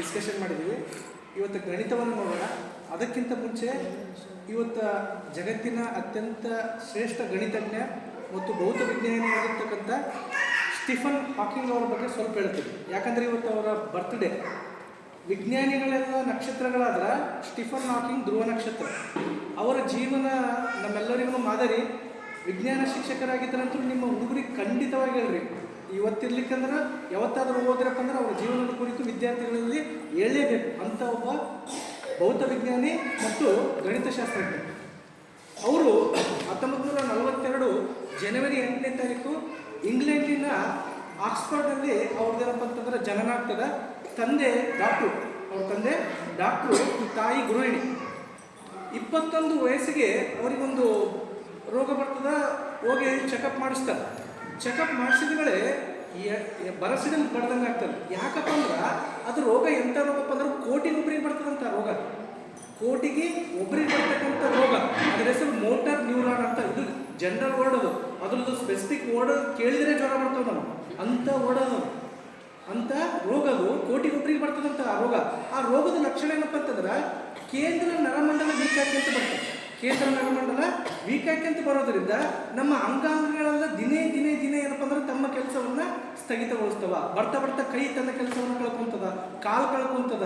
Discussion ಮಾಡಿದ್ದೀವಿ. ಇವತ್ತು ಗಣಿತವನ್ನು ನೋಡೋಣ. ಅದಕ್ಕಿಂತ ಮುಂಚೆ ಇವತ್ತು ಜಗತ್ತಿನ ಅತ್ಯಂತ ಶ್ರೇಷ್ಠ ಗಣಿತಜ್ಞ ಮತ್ತು ಭೌತ ವಿಜ್ಞಾನಿಯಾಗಿರ್ತಕ್ಕಂಥ ಸ್ಟೀಫನ್ ಹಾಕಿಂಗ್ ಅವರ ಬಗ್ಗೆ ಸ್ವಲ್ಪ ಹೇಳ್ತೀವಿ. ಯಾಕಂದರೆ ಇವತ್ತು ಅವರ ಬರ್ತ್ಡೇ. ವಿಜ್ಞಾನಿಗಳೆಲ್ಲ ನಕ್ಷತ್ರಗಳಾದ್ರೆ ಸ್ಟೀಫನ್ ಹಾಕಿಂಗ್ ಧ್ರುವ ನಕ್ಷತ್ರ. ಅವರ ಜೀವನ ನಮ್ಮೆಲ್ಲರಿಗೂ ಮಾದರಿ. ವಿಜ್ಞಾನ ಶಿಕ್ಷಕರಾಗಿದ್ದರಂತೂ ನಿಮ್ಮ ಹುಡುಗರಿಗೆ ಖಂಡಿತವಾಗಿ ಹೇಳ್ರಿ, ಇವತ್ತಿರ್ಲಿಕ್ಕಂದ್ರೆ ಯಾವತ್ತಾದರೂ ಓದಿರಪ್ಪ ಅಂದ್ರೆ ಅವರ ಜೀವನದ ಕುರಿತು ವಿದ್ಯಾರ್ಥಿಗಳಲ್ಲಿ ಹೇಳಲೇಬೇಕು ಅಂತ ಒಬ್ಬ ಭೌತ ವಿಜ್ಞಾನಿ ಮತ್ತು ಗಣಿತಶಾಸ್ತ್ರಜ್ಞ. ಅವರು 1942 ಜನವರಿ 8ನೇ ತಾರೀಕು ಇಂಗ್ಲೆಂಡಿನ ಆಕ್ಸ್ಫರ್ಡ್ನಲ್ಲಿ ಅವ್ರದ್ದೇನಪ್ಪ ಅಂತಂದ್ರೆ ಜನನ ಆಗ್ತದೆ. ತಂದೆ ಡಾಕ್ಟ್ರು, ಅವ್ರ ತಂದೆ ಡಾಕ್ಟ್ರು, ತಾಯಿ ಗೃಹಿಣಿ. 21 ವಯಸ್ಸಿಗೆ ಅವರಿಗೊಂದು ರೋಗ ಬರ್ತದೆ. ಹೋಗಿ ಚೆಕಪ್ ಮಾಡಿಸ್ತಾರೆ. ಚೆಕಪ್ ಮಾಡಿಸಿದ್ಮೇಲೆ ಬರಸಿದಲ್ಲಿ ಬಡ್ದಂಗೆ ಆಗ್ತದೆ. ಯಾಕಪ್ಪ ಅಂದ್ರೆ ಅದು ರೋಗ ಎಂಥ ರೋಗಪ್ಪ ಅಂದ್ರೆ ಕೋಟಿಗೆ ಒಬ್ಬರಿಗೆ ಬರ್ತದಂಥ ರೋಗ. ಕೋಟಿಗೆ ಒಬ್ಬರಿಗೆ ಬರ್ತಕ್ಕಂಥ ರೋಗ. ಅದರ ಹೆಸರು ಮೋಟಾರ್ ನ್ಯೂರಾನ್ ಅಂತ. ಇದು ಜನರಲ್ ವರ್ಡ್. ಅದು ಅದ್ರದ್ದು ಸ್ಪೆಸಿಫಿಕ್ ವರ್ಡ್ ಕೇಳಿದರೆ ಜ್ವರ ಬರ್ತವೆ ನಾವು ಅಂಥ ವರ್ಡ್ ಅದು. ಅಂಥ ರೋಗ ಅದು ಕೋಟಿಗೆ ಒಬ್ಬರಿಗೆ ಬರ್ತದಂಥ ಆ ರೋಗ. ಆ ರೋಗದ ಲಕ್ಷಣ ಏನಪ್ಪ ಅಂತಂದ್ರೆ ಕೇಂದ್ರ ನರಮಂಡಲ ವೀಕ್ ಅಂತ ಬರ್ತದೆ. ಕೇಂದ್ರ ನರಮಂಡಲ ವೀಕ್ ಅಂತ ಬರೋದ್ರಿಂದ ನಮ್ಮ ಅಂಗಾಂಗಗಳೆಲ್ಲ ದಿನೇ ದಿನೇ ದಿನೇ ಏನಪ್ಪ ಅಂದ್ರೆ ತಮ್ಮ ಕೆಲಸವನ್ನು ಸ್ಥಗಿತಗೊಳಿಸ್ತವ. ಬರ್ತಾ ಕೈ ತನ್ನ ಕೆಲಸವನ್ನು ಕಳ್ಕೊಂತದ, ಕಾಲು ಕಳ್ಕೊಂತದ.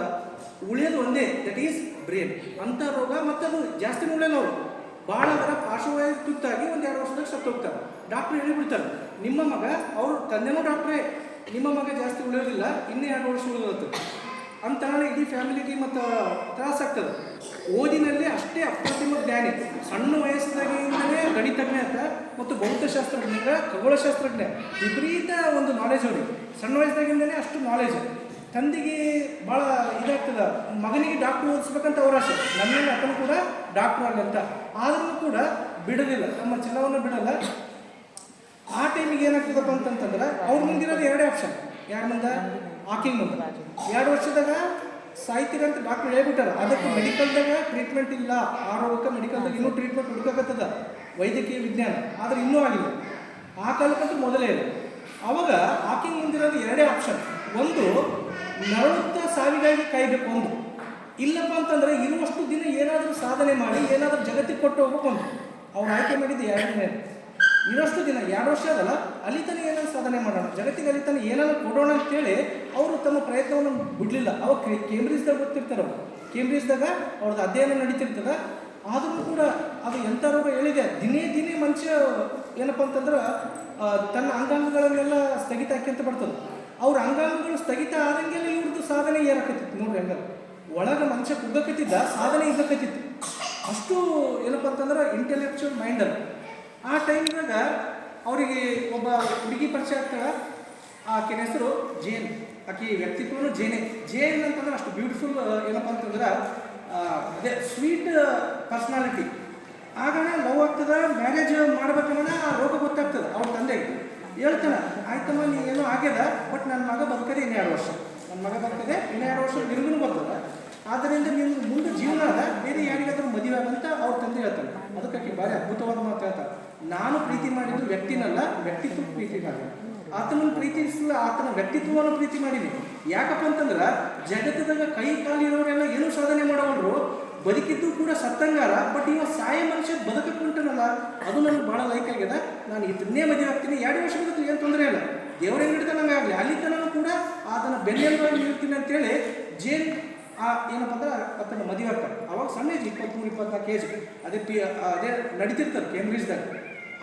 ಉಳಿಯೋದು ಒಂದೇ, ದಟ್ ಈಸ್ ಬ್ರೇನ್. ಅಂಥ ರೋಗ. ಮತ್ತು ಅದು ಜಾಸ್ತಿ ಉಳಿಯಲ್ಲ. ಅವರು ಭಾಳ ಅದರ ಪಾರ್ಶ್ವವಾಯು ತುತ್ತಾಗಿ 1-2 ವರ್ಷದಾಗ ಸತ್ತು ಹೋಗ್ತಾರೆ. ಡಾಕ್ಟ್ರು ಹೇಳಿಬಿಡ್ತಾರೆ, ನಿಮ್ಮ ಮಗ, ಅವ್ರ ತಂದೆನೂ ಡಾಕ್ಟ್ರೇ, ನಿಮ್ಮ ಮಗ ಜಾಸ್ತಿ ಉಳಿಯೋದಿಲ್ಲ, ಇನ್ನೂ 2 ವರ್ಷ ಉಳಿದೋಗ್ತದೆ ಅಂತ ಇಡೀ ಫ್ಯಾಮಿಲಿಗೆ ಮತ್ತು ತ್ರಾಸಾಗ್ತದೆ. ಓದಿನಲ್ಲಿ ಅಷ್ಟೇ ಅಪ್ರತಿಮ ಜ್ಞಾನಿ. ಸಣ್ಣ ವಯಸ್ಸಿನಾಗಿಂದಲೇ ಗಣಿತಜ್ಞ ಅಂತ ಮತ್ತು ಭೌತಶಾಸ್ತ್ರಜ್ಞ, ಖಗೋಳಶಾಸ್ತ್ರಜ್ಞ, ವಿಪರೀತ ಒಂದು ನಾಲೆಜ್ ಅವ್ರಿಗೆ. ಸಣ್ಣ ವಯಸ್ಸಿನಾಗಿಂದಲೇ ಅಷ್ಟು ನಾಲೆಜ್. ತಂದೆಗೆ ಭಾಳ ಇದಾಗ್ತದೆ, ಮಗನಿಗೆ ಡಾಕ್ಟ್ರು ಓದಿಸ್ಬೇಕಂತ ಅವ್ರ ಆಸೆ. ನನ್ನಲ್ಲಿ ಅತನು ಕೂಡ ಡಾಕ್ಟ್ರು ಆಗಂತ. ಆದ್ರೂ ಕೂಡ ಬಿಡೋದಿಲ್ಲ, ನಮ್ಮ ಛಲವನ್ನು ಬಿಡಲ್ಲ. ಆ ಟೈಮಿಗೆ ಏನಾಗ್ತದಪ್ಪ ಅಂತಂತಂದ್ರೆ ಅವ್ರ ಮುಂದಿರೋದು 2 ಆಪ್ಷನ್. ಯಾರ ಮುಂದೆ? ಹಾಕಿಂಗ್ ಮುಂದೆ. 2 ವರ್ಷದಾಗ ಸಾಯ್ತೀರಂತ ಡಾಕ್ಟ್ರು ಹೇಳ್ಬಿಟ್ಟಾರ. ಅದಕ್ಕೆ ಮೆಡಿಕಲ್ದಾಗ ಟ್ರೀಟ್ಮೆಂಟ್ ಇಲ್ಲ. ಆ ರೋಗಕ್ಕೆ ಮೆಡಿಕಲ್ದಾಗ ಇನ್ನೂ ಟ್ರೀಟ್ಮೆಂಟ್ ಹುಡುಕಕತ್ತದ ವೈದ್ಯಕೀಯ ವಿಜ್ಞಾನ, ಆದರೆ ಇನ್ನೂ ಆಗಿಲ್ಲ. ಆ ಕಾಲಕ್ಕಂತೂ ಮೊದಲೇ ಇಲ್ಲ. ಅವಾಗ ಹಾಕಿಂಗ್ ಮುಂದಿರೋದು 2 ಆಪ್ಷನ್. ಒಂದು, ನರಳುತ್ತಾ ಸಾವಿಗಾಗಿ ಕಾಯಬೇಕು. ಒಂದು, ಇಲ್ಲಪ್ಪ ಅಂತಂದರೆ ಇರುವಷ್ಟು ದಿನ ಏನಾದರೂ ಸಾಧನೆ ಮಾಡಿ ಏನಾದರೂ ಜಗತ್ತಿಗೆ ಕೊಟ್ಟು ಹೋಗ್ಬೇಕು. ಒಂದು, ಅವ್ರು ಆಯ್ಕೆ ಮಾಡಿದ್ದು 2ನೇ. ಇರೋಷ್ಟು ದಿನ 2 ವರ್ಷ ಅದಲ್ಲ, ಅಲಿತಾನೆ ಏನಾದ್ರು ಸಾಧನೆ ಮಾಡೋಣ, ಜಗತ್ತಿಗೆ ಅಲಿತಾನೆ ಏನಾದ್ರು ಕೊಡೋಣ ಅಂತೇಳಿ ಅವರು ತಮ್ಮ ಪ್ರಯತ್ನವನ್ನು ಬಿಡಲಿಲ್ಲ. ಅವಾಗ ಕೇಂಬ್ರಿಜ್ದಾಗ ಓದ್ತಿರ್ತಾರೆ. ಅವರು ಕೇಂಬ್ರಿಜ್ದಾಗ ಅವ್ರದ್ದು ಅಧ್ಯಯನ ನಡೀತಿರ್ತದೆ. ಆದರೂ ಕೂಡ ಅದು ಎಂಥ ರೋಗ ಹೇಳಿದೆ. ದಿನೇ ದಿನೇ ಮನುಷ್ಯ ಏನಪ್ಪ ಅಂತಂದ್ರೆ ತನ್ನ ಅಂಗಾಂಗಗಳನ್ನೆಲ್ಲ ಸ್ಥಗಿತ ಹಾಕ್ಯಂತ ಬರ್ತದೆ. ಅವ್ರ ಅಂಗಾಂಗಗಳು ಸ್ಥಗಿತ ಆದಂಗೆಲ್ಲ ಇವ್ರದ್ದು ಸಾಧನೆ ಏರಾಕತ್ತಿತ್ತು. ನೋಡ್ರಿ, ಹಂಗ ಒಳಗೆ ಮನುಷ್ಯ ಕುಗ್ಗಕತ್ತಿದ್ದ, ಸಾಧನೆ ಇದ್ದಕತ್ತಿತ್ತು. ಅಷ್ಟು ಏನಪ್ಪ ಅಂತಂದ್ರೆ ಇಂಟೆಲೆಕ್ಚುವಲ್ ಮೈಂಡ್ ಅದು. ಆ ಟೈಮ್ದಾಗ ಅವರಿಗೆ ಒಬ್ಬ ಹುಡುಗಿ ಪರಿಚಯ ಆಗ್ತಾಳೆ. ಆಕೆನ ಹೆಸರು ಜೇನ್. ಆಕೆ ವ್ಯಕ್ತಿತ್ವನು ಜೇನೆ. ಜೇನ್ ಅಂತಂದ್ರೆ ಅಷ್ಟು ಬ್ಯೂಟಿಫುಲ್ ಏನಪ್ಪ ಅಂತಂದ್ರೆ ಅದೇ ಸ್ವೀಟ್ ಪರ್ಸ್ನಾಲಿಟಿ. ಆಗ ಲವ್ ಆಗ್ತದೆ, ಮ್ಯಾರೇಜ್ ಮಾಡ್ಬೇಕನ್ನ ಆ ರೋಗ ಗೊತ್ತಾಗ್ತದೆ. ಅವ್ರ ತಂದೆಗೆ ಹೇಳ್ತಾನೆ, ಆಯ್ತಮ್ಮ ನೀ ಏನೋ ಆಗ್ಯದ, ಬಟ್ ನನ್ನ ಮಗ ಬದುಕದೆ ಇನ್ನೂ 2 ವರ್ಷ. ನನ್ನ ಮಗ ಬದುಕದೆ ಇನ್ನೂ 2 ವರ್ಷ ನಿನಗೂ ಬರ್ತದೆ. ಆದ್ದರಿಂದ ನಿಮ್ಮ ಮುಂದೆ ಜೀವನ ಅದ, ಬೇರೆ ಯಾರಿಗಾದ್ರೂ ಮದುವೆ ಆಗಂತ ಅವ್ರ ತಂದೆ ಹೇಳ್ತಾನೆ. ಅದಕ್ಕೆ ಭಾರಿ ಅದ್ಭುತವಾದ ಮಾತು ಹೇಳ್ತಾರೆ. ನಾನು ಪ್ರೀತಿ ಮಾಡಿದ್ದು ವ್ಯಕ್ತಿನಲ್ಲ, ವ್ಯಕ್ತಿತ್ವ ಪ್ರೀತಿ ಮಾಡಿ. ಆತನನ್ನು ಪ್ರೀತಿಸಲ್ಲ, ಆತನ ವ್ಯಕ್ತಿತ್ವವನ್ನು ಪ್ರೀತಿ ಮಾಡೀನಿ. ಯಾಕಪ್ಪ ಅಂತಂದ್ರೆ ಜಗತ್ತದಾಗ ಕೈ ಕಾಲಿರೋರೆಲ್ಲ ಏನೂ ಸಾಧನೆ ಮಾಡೋರು, ಬದುಕಿದ್ದು ಕೂಡ ಸತ್ತಂಗಾರ. ಬಟ್ ಇವ ಸಾಯ ಮನುಷ್ಯ ಬದುಕುಂಟನಲ್ಲ, ಅದು ನನಗೆ ಭಾಳ ಲೈಕ್ ಆಗ್ಯದ. ನಾನು ಇದನ್ನೇ ಮದುವೆ ಆಗ್ತೀನಿ, 2 ವರ್ಷ ಬದುಕು ಏನು ತೊಂದರೆ ಇಲ್ಲ, ದೇವ್ರ ಹೆಂಗೆ ಹಿಡಿತಾನಂಗೆ ಆಗಲಿ, ಅಲ್ಲಿ ತನಕ ಕೂಡ ಆತನ ಬೆನ್ನೆಲುಬಾಗಿ ನಿಲ್ತೀನಿ ಅಂತೇಳಿ ಜೇನ್ ಏನಪ್ಪ ಅಂದ್ರೆ ಆತನ ಮದುವೆ ಆಗ್ತಾರೆ. ಅವಾಗ ಸಣ್ಣ ಏಜ್, 23-24 ಏಜ್. ಅದೇ ನಡೀತಿರ್ತಾರೆ ಕೇಂಬ್ರಿಜ್ದಾಗ.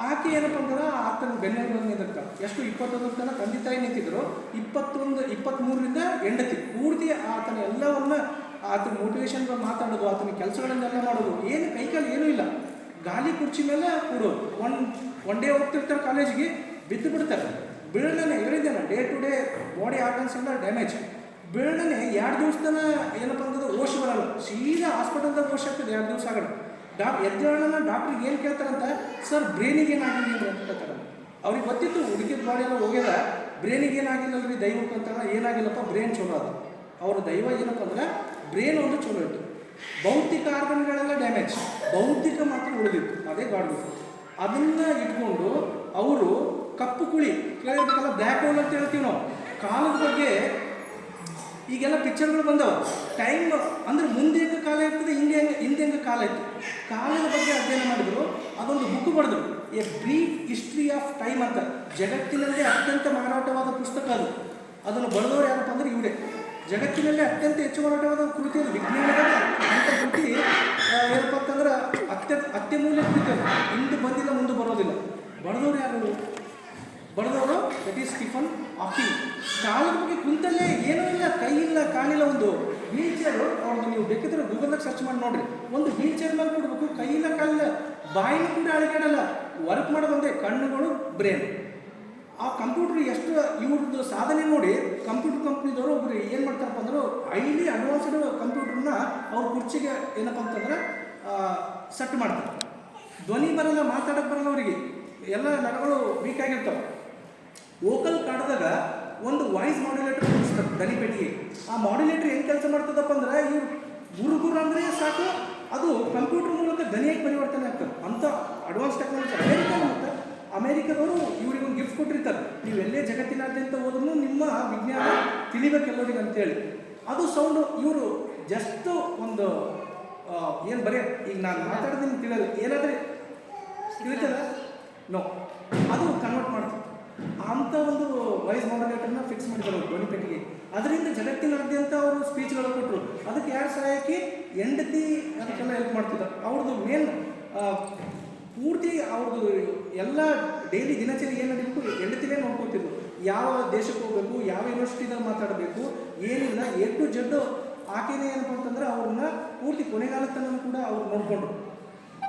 ಆಕೆ ಏನಪ್ಪ ಅಂದ್ರೆ ಆತನ ಬೆನ್ನೆಲುಬಾಗಿ ನಿಂತಿರ್ತಾರೆ. ಎಷ್ಟು 21 ತನಕ ತಂದೆ ತಾಯಿ ನಿಂತಿದ್ರು. 23ರಿಂದ ಹೆಂಡತಿ ಪೂರ್ತಿ ಆತನ ಎಲ್ಲವನ್ನ, ಆತನ ಮೋಟಿವೇಶನ್ ಮಾತಾಡೋದು, ಆತನ ಕೆಲಸಗಳನ್ನೆಲ್ಲ ಮಾಡೋದು. ಏನು ಕೈಕಾಲು ಏನೂ ಇಲ್ಲ, ಗಾಲಿ ಕುರ್ಚಿ ಮೇಲೆ ಕೂಡೋದು. ಒನ್ ಡೇ ಹೋಗ್ತಿರ್ತಾರೆ ಕಾಲೇಜಿಗೆ, ಬಿದ್ದು ಬಿಡ್ತಾರೆ. ಬೀಳನೆ ಹೇಳಿದ್ದೇನೆ, day to day body organs ಎಲ್ಲ ಡ್ಯಾಮೇಜ್. ಬೀಳನೆ 2 ದಿವಸದನ ಏನಪ್ಪ ಅಂತಂದ್ರೆ ಓಶ್ ಬರಲ್ಲ, ಸೀದಾ ಹಾಸ್ಪಿಟಲ್ದಾಗ ಓಶ್ ಆಗ್ತದೆ 2 ದಿವಸ ಆಗೋಣ. ಎದ್ದೇಳೋಣ ಡಾಕ್ಟ್ರಿಗೆ ಏನು ಕೇಳ್ತಾರಂತ, ಸರ್ ಬ್ರೇನಿಗೆ ಏನಾಗಿಲ್ಲ ಅಂತ ಕೇಳ್ತಾರೆ. ಅವ್ರಿಗೆ ಗೊತ್ತಿತ್ತು ಹುಡುಗಿದ ಬಾಡಿ ಎಲ್ಲ ಹೋಗ್ಯದ, ಬ್ರೇನಿಗೆ ಏನಾಗಿಲ್ಲಲ್ರಿ ದೈವಕ್ಕೆ ಅಂತ. ಏನಾಗಿಲ್ಲಪ್ಪ, ಬ್ರೇನ್ ಚಲೋ ಅದು. ಅವ್ರ ದೈವ ಏನಪ್ಪ ಅಂದ್ರೆ ಬ್ರೇನ್ ಒಂದು ಚಲೋ ಇತ್ತು. ಭೌತಿಕ ಆರ್ಗನ್ಗಳೆಲ್ಲ ಡ್ಯಾಮೇಜ್, ಬೌದ್ಧಿಕ ಮಾತ್ರ ಉಳಿದಿತ್ತು. ಅದೇ ಗಾಡ್. ಅದನ್ನು ಇಟ್ಕೊಂಡು ಅವರು ಕಪ್ಪು ಕುಳಿ ಕೇಳಿರ್ಬೇಕಲ್ಲ, ಬ್ಲ್ಯಾಕ್ ಹೋಲ್ ಅಂತ ಹೇಳ್ತೀವಿ ನಾವು. ಕಾಲದ ಬಗ್ಗೆ ಈಗೆಲ್ಲ ಪಿಕ್ಚರ್ಗಳು ಬಂದವ. ಟೈಮ್ ಅಂದರೆ ಮುಂದೆ ಹೆಂಗೆ ಕಾಲ ಇರ್ತದೆ, ಹಿಂದೆ ಹೆಂಗೆ ಕಾಲ ಇತ್ತು, ಕಾಲದ ಬಗ್ಗೆ ಅಧ್ಯಯನ ಮಾಡಿದ್ರು. ಅದೊಂದು ಬುಕ್ ಬರೆದ್ರು, A brief history of time ಅಂತ. ಜಗತ್ತಿನಲ್ಲೇ ಅತ್ಯಂತ ಮಾರಾಟವಾದ ಪುಸ್ತಕ ಅದು. ಅದನ್ನು ಬರೆದವರು ಯಾರಪ್ಪ ಅಂದರೆ ಇವರೇ. ಜಗತ್ತಿನಲ್ಲೇ ಅತ್ಯಂತ ಹೆಚ್ಚು ಮಾರಾಟವಾದ ಕೃತಿ ಅದು, ವಿಜ್ಞಾನದ ಅಂತ ಕೃತಿ ಏನಪ್ಪ ಅಂತಂದ್ರೆ ಅತ್ಯಮೂಲ್ಯ ಕೃತಿ ಅದು. ಹಿಂದೆ ಬಂದಿಲ್ಲ, ಮುಂದೆ ಬರೋದಿಲ್ಲ. ಬರೆದವರು ಯಾರು? ಬರೆದವರು ದಟ್ ಈಸ್ ಸ್ಟೀಫನ್ ಹಾಕಿಂಗ್. ಕಾಲದ ಬಗ್ಗೆ ಕುಂತಲ್ಲೇ ಏನೂ ಇಲ್ಲ, ಕೈ ಇಲ್ಲ, ಕಾಲಿಲ್ಲ, ಒಂದು ವೀಲ್ ಚೇರು. ಅವ್ರದ್ದು ನೀವು ಬೇಕಿದ್ರೆ ಗೂಗಲ್ದಾಗ ಸರ್ಚ್ ಮಾಡಿ ನೋಡ್ರಿ. ಒಂದು ವೀಲ್ ಚೇರ್ ಮೇಲೆ ಕೊಡಬೇಕು, ಕೈ ಇಲ್ಲ, ಕಾಲಿಲ್ಲ, ಬಾಯಿನೂ ಕೂಡ ಅಳಿಗಾಡಲ್ಲ, ವರ್ಕ್ ಮಾಡೋದಂದ್ರೆ ಕಣ್ಣುಗಳು, ಬ್ರೇನ್. ಆ ಕಂಪ್ಯೂಟರ್ ಎಷ್ಟು ಇವ್ರದ್ದು ಸಾಧನೆ ನೋಡಿ, ಕಂಪ್ಯೂಟರ್ ಕಂಪ್ನಿದವರು ಒಬ್ರು ಏನು ಮಾಡ್ತಾರಪ್ಪ ಅಂದ್ರೆ ಹೈಲಿ ಅಡ್ವಾನ್ಸ್ಡ್ ಕಂಪ್ಯೂಟರ್ನ ಅವ್ರ ಕುರ್ಚಿಗೆ ಏನಪ್ಪ ಅಂತಂದ್ರೆ ಸೆಟ್ ಮಾಡ್ತಾರೆ. ಧ್ವನಿ ಬರಲ್ಲ, ಮಾತಾಡೋಕ್ಕೆ ಬರಲ್ಲ ಅವರಿಗೆ, ಎಲ್ಲ ನರಗಳು ವೀಕ್ ಆಗಿರ್ತಾವೆ. ವೋಕಲ್ ಕಾಡ್ದಾಗ ಒಂದು ವಾಯ್ಸ್ ಮಾಡ್ಯುಲೇಟರ್ ಕೊಡಿಸ್ತಾರೆ ಧ್ವನಿ ಪೆಟ್ಟಿಗೆ. ಆ ಮಾಡ್ಯುಲೇಟರ್ ಹೆಂಗೆ ಕೆಲಸ ಮಾಡ್ತದಪ್ಪ ಅಂದ್ರೆ ಇವ್ರು ಗುರು ಅಂದರೆ ಸಾಕು, ಅದು ಕಂಪ್ಯೂಟರ್ ಮೂಲಕ ಧ್ವನಿಯಾಗಿ ಪರಿವರ್ತನೆ ಆಗ್ತದೆ. ಅಂಥ ಅಡ್ವಾನ್ಸ್ ಟೆಕ್ನಾಲಜಿ ಅಮೇರಿಕಾದವರು ಇವ್ರಿಗೊಂದು ಗಿಫ್ಟ್ ಕೊಟ್ಟಿರ್ತಾರೆ, ನೀವು ಎಲ್ಲೇ ಜಗತ್ತಿನಾದ್ಯಂತ ಹೋದ್ರೂ ನಿಮ್ಮ ವಿಜ್ಞಾನ ತಿಳಿಬೇಕು ಎಲ್ಲರಿಗೆ ಅಂತೇಳಿ. ಅದು ಸೌಂಡು ಇವರು ಜಸ್ಟ್ ಒಂದು ಏನು ಬರೀ ಈಗ ನಾನು ಮಾತಾಡೋದನ್ನು ತಿಳಿಯೋದು ಏನಾದರೆ ತಿಳಿತದ ನೋ, ಅದು ಕನ್ವರ್ಟ್ ಮಾಡ್ತಾರೆ. ಅಂಥ ಒಂದು ವಾಯ್ಸ್ ಮಾಡ್ಯುಲೇಟರ್ನ ಫಿಕ್ಸ್ ಮಾಡಿದ್ದಾರೆ ಅವರು ಧ್ವನಿ ಪೆಟ್ಟಿಗೆ. ಅದರಿಂದ ಜಗತ್ತಿನಾದ್ಯಂತ ಅವರು ಸ್ಪೀಚ್ಗಳು ಕೊಟ್ಟರು. ಅದಕ್ಕೆ ಯಾರು ಸಹಾಯಕಿ? ಹೆಂಡತಿ ಅದಕ್ಕೆಲ್ಲ ಹೆಲ್ಪ್ ಮಾಡ್ತಿದ್ದಾರೆ. ಅವ್ರದ್ದು ಮೇನ್ ಪೂರ್ತಿ ಅವ್ರದ್ದು ಎಲ್ಲ ಡೈಲಿ ದಿನಚರಿ ಏನು ನಡೀಬೇಕು ಹೆಂಡತಿನೇ ನೋಡ್ಕೊತಿದ್ರು. ಯಾವ ದೇಶಕ್ಕೆ ಹೋಗಬೇಕು, ಯಾವ ಯೂನಿವರ್ಸಿಟಿದಾಗ ಮಾತಾಡಬೇಕು, ಏನಿಲ್ಲ, ಎ ಟು ಜೆಡ್ ಆಕೆನೇ ಏನಪ್ಪ ಅಂತಂದ್ರೆ ಅವ್ರನ್ನ ಪೂರ್ತಿ ಕೊನೆಗಾಲ ತನಕ ಕೂಡ ಅವ್ರು ನೋಡಿಕೊಂಡ್ರು.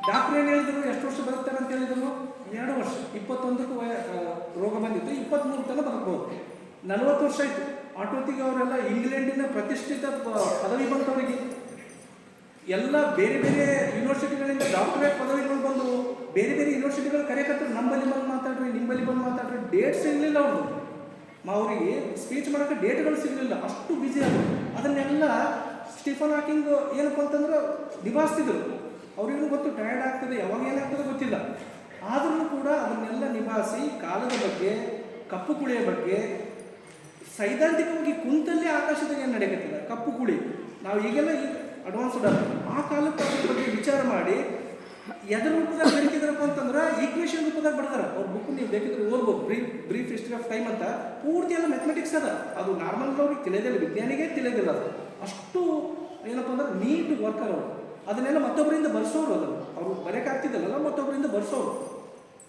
ಡಾಕ್ಟ್ರ್ ಏನು ಹೇಳಿದ್ರು, ಎಷ್ಟು ವರ್ಷ ಬದುಕ್ತಾರೆ ಅಂತ ಹೇಳಿದ್ರು? 2 ವರ್ಷ. 21ಕ್ಕೂ ರೋಗ ಬಂದಿತ್ತು, 23 ತನಕ ಬದುಕಬಹುದು. 40 ವರ್ಷ ಆಯಿತು. ಆಟೋತಿಗೆ ಅವರೆಲ್ಲ ಇಂಗ್ಲೆಂಡಿನ ಪ್ರತಿಷ್ಠಿತ ಪದವಿ ಬಂತವರಿಗೆ. ಎಲ್ಲ ಬೇರೆ ಬೇರೆ ಯೂನಿವರ್ಸಿಟಿಗಳಿಂದ ಡಾಕ್ಟರೇಟ್ ಪದವಿಗಳು ಬಂದು ಬೇರೆ ಬೇರೆ ಯೂನಿವರ್ಸಿಟಿಗಳು ಕರೆಯಕತ್ತರು, ನಮ್ಮಲ್ಲಿ ಬಂದು ಮಾತಾಡ್ರಿ, ನಿಮ್ಮಲ್ಲಿ ಬಂದು ಮಾತಾಡ್ರಿ. ಡೇಟ್ ಸಿಗಲಿಲ್ಲ ಅವ್ರದ್ದು. ಅವರಿಗೆ ಸ್ಪೀಚ್ ಮಾಡೋಕ್ಕೆ ಡೇಟ್ಗಳು ಸಿಗಲಿಲ್ಲ, ಅಷ್ಟು ಬ್ಯುಸಿ ಆದರು. ಅದನ್ನೆಲ್ಲ ಸ್ಟೀಫನ್ ಹಾಕಿಂಗ್ ಏನಪ್ಪ ಅಂತಂದ್ರೆ ನಿಭಾಯಿಸ್ತಿದ್ರು. ಅವ್ರಿಗೂ ಗೊತ್ತು ಟಯರ್ಡ್ ಆಗ್ತದೆ, ಯಾವಾಗ ಏನಾಗ್ತದೆ ಗೊತ್ತಿಲ್ಲ. ಆದ್ರೂ ಕೂಡ ಅದನ್ನೆಲ್ಲ ನಿಭಾಯಿಸಿ ಕಾಲದ ಬಗ್ಗೆ, ಕಪ್ಪು ಕುಳಿಯ ಬಗ್ಗೆ, ಸೈದ್ಧಾಂತಿಕವಾಗಿ ಕುಂತಲ್ಲೇ ಆಕಾಶದಾಗ ಏನು ನಡೆಯಕತ್ತಿಲ್ಲ, ಕಪ್ಪು ಕುಳಿ. ನಾವು ಈಗೆಲ್ಲ ಈಗ ಅಡ್ವಾನ್ಸ್ಡ್ ಆ ಕಾಲಕ್ಕೆ ಅದ್ರ ಬಗ್ಗೆ ವಿಚಾರ ಮಾಡಿ ಎದ್ರ ರೂಪದಾಗ ಬರೀತಿದ್ರಪ್ಪ ಅಂತಂದ್ರೆ ಈಕ್ವೇಷನ್ ರೂಪದಾಗ ಬರ್ತಾರೆ. ಅವ್ರ ಬುಕ್ ನೀವು ಬೇಕಿದ್ರೆ ಓದ್ಬೋದು, ಬ್ರೀಫ್ ಹಿಸ್ಟ್ರಿ ಆಫ್ ಟೈಮ್ ಅಂತ. ಪೂರ್ತಿ ಎಲ್ಲ ಮ್ಯಾಥಮೆಟಿಕ್ಸ್ ಅದ. ಅದು ನಾರ್ಮಲ್ ಅವ್ರಿಗೆ ತಿಳಿಯೋದಿಲ್ಲ, ವಿಜ್ಞಾನಿಗೆ ತಿಳಿಯೋದಿಲ್ಲ. ಅದು ಅಷ್ಟು ಏನಪ್ಪ ಅಂದ್ರೆ ನೀಟ್ ವರ್ಕರ್ ಅವರು. ಅದನ್ನೆಲ್ಲ ಮತ್ತೊಬ್ಬರಿಂದ ಬರ್ಸೋರು, ಅದನ್ನು ಅವರು ಬರೆಯೋಕ್ಕಾಗ್ತಿದ್ದಲ್ಲ, ಮತ್ತೊಬ್ಬರಿಂದ ಬರ್ಸೋರು.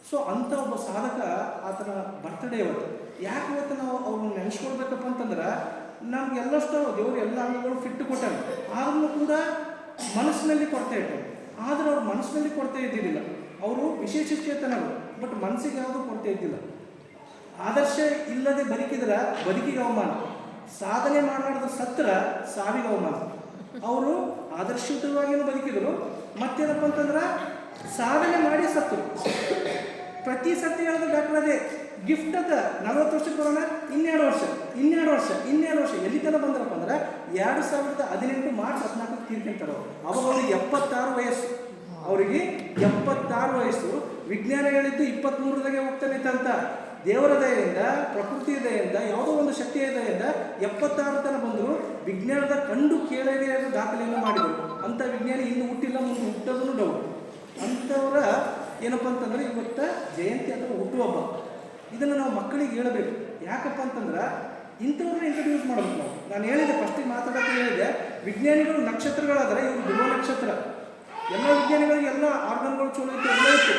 ಸೊ ಅಂಥ ಒಬ್ಬ ಸಾಧಕ, ಆತನ ಬರ್ತ್ಡೇ ಇವತ್ತು. ಯಾಕೆ ಇವತ್ತು ನಾವು ಅವ್ರನ್ನ ನೆನೆಸ್ಕೊಳ್ಬೇಕಪ್ಪ ಅಂತಂದ್ರೆ ನಮ್ಗೆಲ್ಲಷ್ಟು ದೇವರು ಎಲ್ಲ ಅಂಗಗಳು ಫಿಟ್ ಕೊಟ್ಟಾರೆ, ಆದ್ರೂ ಕೂಡ ಮನಸ್ಸಿನಲ್ಲಿ ಕೊರತೆ ಇಟ್ಟರು. ಆದರೆ ಅವ್ರ ಮನಸ್ಸಿನಲ್ಲಿ ಕೊರತೆ ಇದ್ದಿದ್ದಿಲ್ಲ. ಅವರು ವಿಶೇಷ ಚೇತನರು, ಬಟ್ ಮನಸ್ಸಿಗೆ ಯಾವುದೂ ಕೊರತೆ ಇದ್ದಿಲ್ಲ. ಆದರ್ಶ ಇಲ್ಲದೆ ಬದುಕಿದ್ರೆ ಬದುಕಿಗೆ ಅವಮಾನ, ಸಾಧನೆ ಮಾಡಲಾರ್ದ ಸತ್ರ ಸಾವಿಗೆ ಅವಮಾನ. ಅವರು ಆದರ್ಶಯುತವಾಗಿಯೂ ಬದುಕಿದ್ರು, ಮತ್ತೇನಪ್ಪ ಅಂತಂದ್ರೆ ಸಾಧನೆ ಮಾಡಿ ಸತ್ತರು. ಪ್ರತಿ ಸತ್ಯ ಹೇಳಿದ್ರು ಡಾಕ್ಟರ್ ಅದೇ ಗಿಫ್ಟ್ ಅದ. 40 ವರ್ಷಕ್ಕೆ ಬರೋಣ, 12 ವರ್ಷ ಎಲ್ಲಿ ತನಕ ಬಂದ್ರಪ್ಪ ಅಂದ್ರೆ 2018 ಮಾರ್ಚ್ 14 ತೀರ್ಕೊಂತಾರೆ ಅವರು. ಅವಾಗ ಅವ್ರಿಗೆ 76 ವಯಸ್ಸು. ಅವರಿಗೆ 76 ವಯಸ್ಸು. ವಿಜ್ಞಾನ ಹೇಳಿದ್ದು 23 ಹೋಗ್ತಾನೆ ಅಂತ. ದೇವರ ದಯೆಯಿಂದ, ಪ್ರಕೃತಿಯ ದಯೆಯಿಂದ, ಯಾವುದೋ ಒಂದು ಶಕ್ತಿಯ ದಯೆಯಿಂದ 76 ತನಕ ಬಂದರು. ವಿಜ್ಞಾನದ ಕಂಡು ಕೇಳದೇ ದಾಖಲೆಯನ್ನು ಮಾಡಿದರು. ಅಂಥ ವಿಜ್ಞಾನಿ ಇನ್ನು ಹುಟ್ಟಿಲ್ಲ, ಮುಂದೆ ಹುಟ್ಟೋದನ್ನು ಡೌಟ್. ಅಂಥವರ ಏನಪ್ಪ ಅಂತಂದ್ರೆ ಇವತ್ತ ಜಯಂತಿ ಅಥವಾ ಹುಟ್ಟುಹಬ್ಬ. ಇದನ್ನು ನಾವು ಮಕ್ಕಳಿಗೆ ಹೇಳಬೇಕು. ಯಾಕಪ್ಪ ಅಂತಂದ್ರೆ ಇಂಥವ್ರನ್ನ ಇಂಟ್ರಡ್ಯೂಸ್ ಮಾಡಬೇಕು. ನಾನು ಹೇಳಿದೆ ಫಸ್ಟಿಗೆ ಮಾತಾಡೋಕ್ಕೆ ಹೇಳಿದೆ, ವಿಜ್ಞಾನಿಗಳು ನಕ್ಷತ್ರಗಳಾದರೆ ಇವರು ಧ್ರುವ ನಕ್ಷತ್ರ. ಎಲ್ಲ ವಿಜ್ಞಾನಿಗಳಿಗೆ ಎಲ್ಲ ಆರ್ಗನ್ಗಳು ಚಲೋ ಇತ್ತು, ಎಲ್ಲ ಇತ್ತು,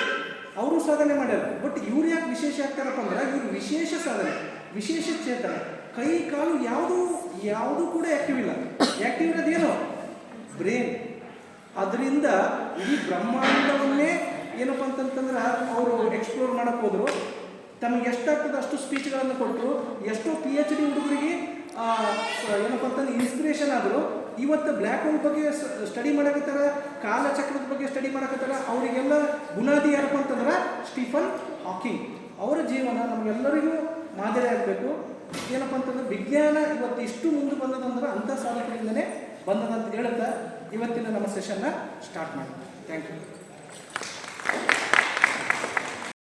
ಅವರು ಸಾಧನೆ ಮಾಡ್ಯಾರ. ಬಟ್ ಇವ್ರು ಯಾಕೆ ವಿಶೇಷ ಆಗ್ತಾರಪ್ಪ ಅಂದ್ರೆ ಇವರು ವಿಶೇಷ ಸಾಧನೆ, ವಿಶೇಷ ಚೇತನ. ಕೈ ಕಾಲು ಯಾವುದೂ ಕೂಡ ಆ್ಯಕ್ಟಿವ್ ಇಲ್ಲ. ಆ್ಯಕ್ಟಿವ್ ಇರೋದೇನು? ಬ್ರೇನ್. ಅದರಿಂದ ಇಡೀ ಬ್ರಹ್ಮಾಂಡವನ್ನೇ ಏನಪ್ಪ ಅಂತಂತಂದ್ರೆ ಅವರು ಎಕ್ಸ್ಪ್ಲೋರ್ ಮಾಡೋಕ್ಕೆ ಹೋದರು. ತಮಗೆ ಎಷ್ಟಾಗ್ತದೆ ಅಷ್ಟು ಸ್ಪೀಚ್ಗಳನ್ನು ಕೊಟ್ಟರು. ಎಷ್ಟೋ PhD ಹುಡುಗರಿಗೆ ಏನಪ್ಪ ಅಂತಂದ್ರೆ ಇನ್ಸ್ಪಿರೇಷನ್ ಆದರು. ಇವತ್ತು ಬ್ಲ್ಯಾಕ್ ಹೋಲ್ ಬಗ್ಗೆ ಸ್ಟಡಿ ಮಾಡಕತ್ತಾರ, ಕಾಲಚಕ್ರದ ಬಗ್ಗೆ ಸ್ಟಡಿ ಮಾಡಕತ್ತಾರ. ಅವರಿಗೆಲ್ಲ ಬುನಾದಿ ಯಾರಪ್ಪ ಅಂತಂದ್ರೆ ಸ್ಟೀಫನ್ ಹಾಕಿಂಗ್. ಅವರ ಜೀವನ ನಮಗೆಲ್ಲರಿಗೂ ಮಾದರಿ ಆಗಬೇಕು. ಏನಪ್ಪ ಅಂತಂದ್ರೆ ವಿಜ್ಞಾನ ಇವತ್ತು ಇಷ್ಟು ಮುಂದೆ ಬಂದದಂದ್ರೆ ಅಂಥ ಸಾಧಕರಿಂದನೇ ಬಂದದಂತ ಹೇಳುತ್ತಾ ಇವತ್ತಿನ ನಮ್ಮ ಸೆಷನ್ನ ಸ್ಟಾರ್ಟ್ ಮಾಡಿ. Thank you.